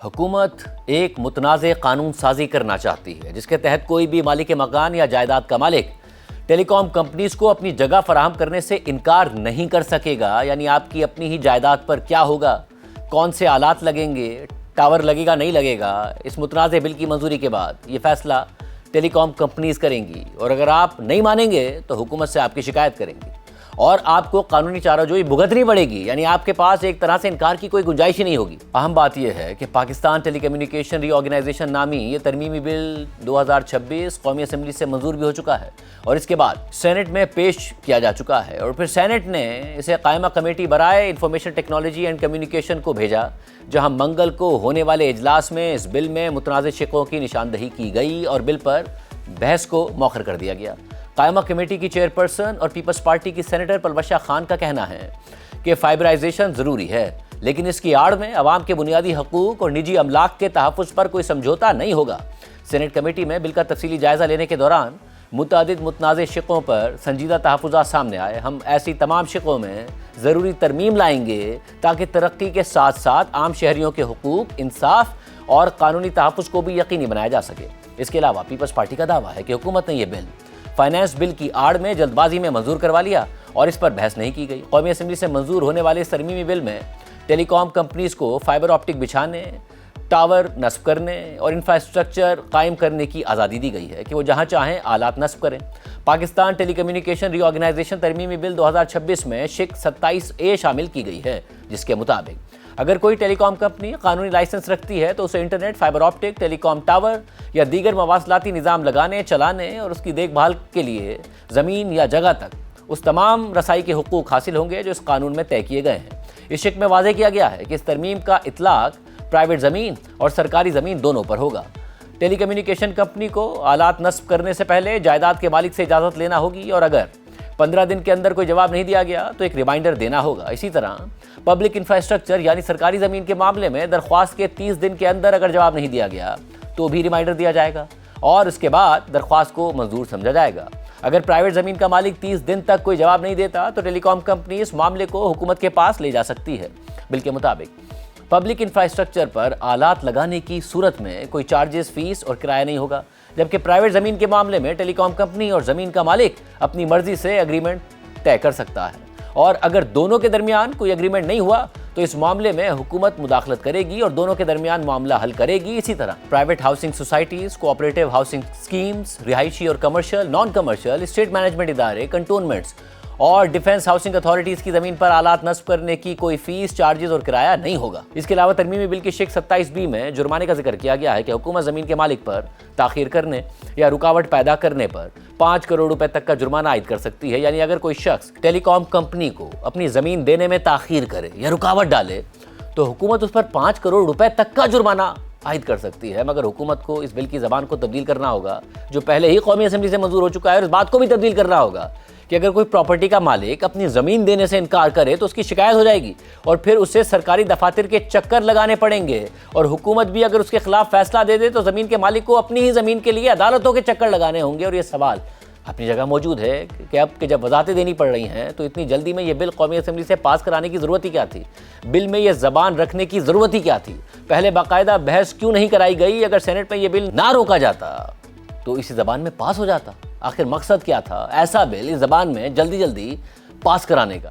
حکومت ایک متنازع قانون سازی کرنا چاہتی ہے جس کے تحت کوئی بھی مالک مکان یا جائیداد کا مالک ٹیلی کام کمپنیز کو اپنی جگہ فراہم کرنے سے انکار نہیں کر سکے گا۔ یعنی آپ کی اپنی ہی جائیداد پر کیا ہوگا، کون سے آلات لگیں گے، ٹاور لگے گا نہیں لگے گا، اس متنازع بل کی منظوری کے بعد یہ فیصلہ ٹیلی کام کمپنیز کریں گی، اور اگر آپ نہیں مانیں گے تو حکومت سے آپ کی شکایت کریں گی اور آپ کو قانونی چارہ جوئی بھگتنی پڑے گی۔ یعنی آپ کے پاس ایک طرح سے انکار کی کوئی گنجائش ہی نہیں ہوگی۔ اہم بات یہ ہے کہ پاکستان ٹیلی کمیونیکیشن ری آرگنائزیشن نامی یہ ترمیمی بل 2026 قومی اسمبلی سے منظور بھی ہو چکا ہے اور اس کے بعد سینٹ میں پیش کیا جا چکا ہے، اور پھر سینٹ نے اسے قائمہ کمیٹی برائے انفارمیشن ٹیکنالوجی اینڈ کمیونیکیشن کو بھیجا، جہاں منگل کو ہونے والے اجلاس میں اس بل میں متنازع شقوں کی نشاندہی کی گئی اور بل پر بحث کو مؤخر کر دیا گیا۔ قائمہ کمیٹی کی چیئرپرسن اور پیپلز پارٹی کی سینیٹر پلوشہ خان کا کہنا ہے کہ فائبرائزیشن ضروری ہے، لیکن اس کی آڑ میں عوام کے بنیادی حقوق اور نجی املاک کے تحفظ پر کوئی سمجھوتا نہیں ہوگا۔ سینٹ کمیٹی میں بل کا تفصیلی جائزہ لینے کے دوران متعدد متنازع شقوں پر سنجیدہ تحفظات سامنے آئے۔ ہم ایسی تمام شقوں میں ضروری ترمیم لائیں گے تاکہ ترقی کے ساتھ ساتھ عام شہریوں کے حقوق، انصاف اور قانونی تحفظ کو بھی یقینی بنایا جا سکے۔ اس کے علاوہ پیپلز پارٹی کا دعویٰ ہے کہ حکومت نے یہ بل فائنانس بل کی آڑ میں جلد بازی میں منظور کروا لیا اور اس پر بحث نہیں کی گئی۔ قومی اسمبلی سے منظور ہونے والے اس ترمیمی بل میں ٹیلی کام کمپنیز کو فائبر آپٹک بچھانے، ٹاور نصب کرنے اور انفراسٹرکچر قائم کرنے کی آزادی دی گئی ہے کہ وہ جہاں چاہیں آلات نصب کریں۔ پاکستان ٹیلی کمیونیکیشن ری آرگنائزیشن ترمیمی بل 2026 میں شق 27A شامل کی گئی ہے، جس کے مطابق اگر کوئی ٹیلی کام کمپنی قانونی لائسنس رکھتی ہے تو اسے انٹرنیٹ، فائبر آپٹک، ٹیلی کام ٹاور یا دیگر مواصلاتی نظام لگانے، چلانے اور اس کی دیکھ بھال کے لیے زمین یا جگہ تک اس تمام رسائی کے حقوق حاصل ہوں گے جو اس قانون میں طے کیے گئے ہیں۔ اس شق میں واضح کیا گیا ہے کہ اس ترمیم کا اطلاق پرائیویٹ زمین اور سرکاری زمین دونوں پر ہوگا۔ ٹیلی کمیونیکیشن کمپنی کو آلات نصب کرنے سے پہلے جائیداد کے مالک سے اجازت لینا ہوگی، اور اگر 15 دن کے اندر کوئی جواب نہیں دیا گیا تو ایک ریمائنڈر دینا ہوگا۔ اسی طرح پبلک انفراسٹرکچر یعنی سرکاری زمین کے معاملے میں درخواست کے 30 دن کے اندر اگر جواب نہیں دیا گیا تو بھی ریمائنڈر دیا جائے گا اور اس کے بعد درخواست کو منظور سمجھا جائے گا۔ اگر پرائیویٹ زمین کا مالک 30 دن تک کوئی جواب نہیں دیتا تو ٹیلی کام کمپنی اس معاملے کو حکومت کے پاس لے جا سکتی ہے۔ بل کے مطابق پبلک انفراسٹرکچر پر آلات لگانے کی صورت میں کوئی چارجز، فیس اور کرایہ نہیں ہوگا، جبکہ پرائیویٹ زمین کے معاملے میں ٹیلی کام کمپنی اور زمین کا مالک اپنی مرضی سے اگریمنٹ طے کر سکتا ہے، اور اگر دونوں کے درمیان کوئی اگریمنٹ نہیں ہوا تو اس معاملے میں حکومت مداخلت کرے گی اور دونوں کے درمیان معاملہ حل کرے گی۔ اسی طرح private housing societies, cooperative housing schemes, رہائشی اور commercial, non commercial, estate management ادارے، کنٹونمنٹس اور ڈیفنس ہاؤسنگ اتھارٹیز کی زمین پر آلات نصب کرنے کی کوئی فیس، چارجز اور کرایہ نہیں ہوگا۔ اس کے علاوہ ترمیمی بل کی شق 27B میں جرمانے کا ذکر کیا گیا ہے کہ حکومت زمین کے مالک پر تاخیر کرنے یا رکاوٹ پیدا کرنے پر 5 کروڑ روپے تک کا جرمانہ عائد کر سکتی ہے۔ یعنی اگر کوئی شخص ٹیلی کام کمپنی کو اپنی زمین دینے میں تاخیر کرے یا رکاوٹ ڈالے تو حکومت اس پر 5 کروڑ روپے تک کا جرمانہ عائد کر سکتی ہے، مگر حکومت کو اس بل کی زبان کو تبدیل کرنا ہوگا جو پہلے ہی قومی اسمبلی سے منظور ہو چکا ہے، اور اس بات کو بھی تبدیل کرنا ہوگا کہ اگر کوئی پراپرٹی کا مالک اپنی زمین دینے سے انکار کرے تو اس کی شکایت ہو جائے گی اور پھر اسے سرکاری دفاتر کے چکر لگانے پڑیں گے، اور حکومت بھی اگر اس کے خلاف فیصلہ دے دے تو زمین کے مالک کو اپنی ہی زمین کے لیے عدالتوں کے چکر لگانے ہوں گے۔ اور یہ سوال اپنی جگہ موجود ہے کہ اب کہ جب وضاحتیں دینی پڑ رہی ہیں تو اتنی جلدی میں یہ بل قومی اسمبلی سے پاس کرانے کی ضرورت ہی کیا تھی؟ بل میں یہ زبان رکھنے کی ضرورت ہی کیا تھی؟ پہلے باقاعدہ بحث کیوں نہیں کرائی گئی؟ اگر سینٹ میں یہ بل نہ روکا جاتا تو اسی زبان میں پاس ہو جاتا۔ آخر مقصد کیا تھا ایسا بل اس زبان میں جلدی پاس کرانے کا؟